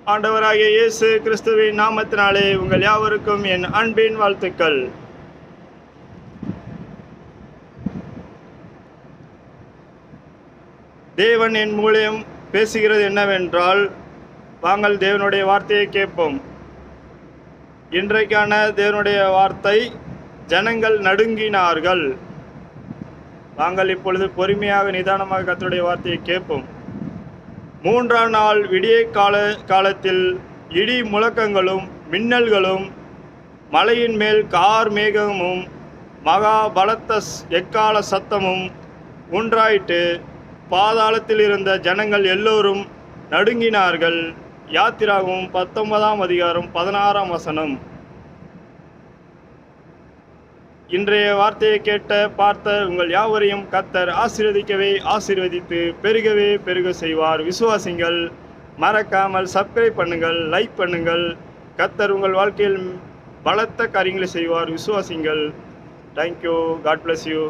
ஆண்டவராகிய இயேசு கிறிஸ்துவின் நாமத்தினாலே உங்கள் யாவருக்கும் என் அன்பின் வாழ்த்துக்கள். தேவன் என் மூலம் பேசுகிறது என்னவென்றால், வாங்கள் தேவனுடைய வார்த்தையை கேட்போம். இன்றைக்கான தேவனுடைய வார்த்தை, ஜனங்கள் நடுங்கினார்கள். வாங்கள் இப்பொழுது பொறுமையாக நிதானமாக கர்த்தருடைய வார்த்தையை கேட்போம். 3ஆம் நாள் விடிய காலத்தில் இடி முழக்கங்களும் மின்னல்களும் மலையின் மேல் கார் மேகமும் மகா பலத்த எக்கால சத்தமும் உண்டாயிட்டு பாதாளத்தில் இருந்த ஜனங்கள் எல்லோரும் நடுங்கினார்கள். யாத்திராகமம் 19ஆம் அதிகாரம் 16ஆம் வசனம். இன்றைய வார்த்தையை கேட்ட பார்த்த உங்கள் யாவரையும் கர்த்தர் ஆசீர்வதிக்கவே ஆசீர்வதித்து பெருகவே பெருக செய்வார். விசுவாசிங்கள். மறக்காமல் சப்ஸ்கிரைப் பண்ணுங்கள், லைக் பண்ணுங்கள். கர்த்தர் உங்கள் வாழ்க்கையில் பலத்த காரியங்களை செய்வார். விசுவாசிங்கள். தேங்க்யூ. God bless you.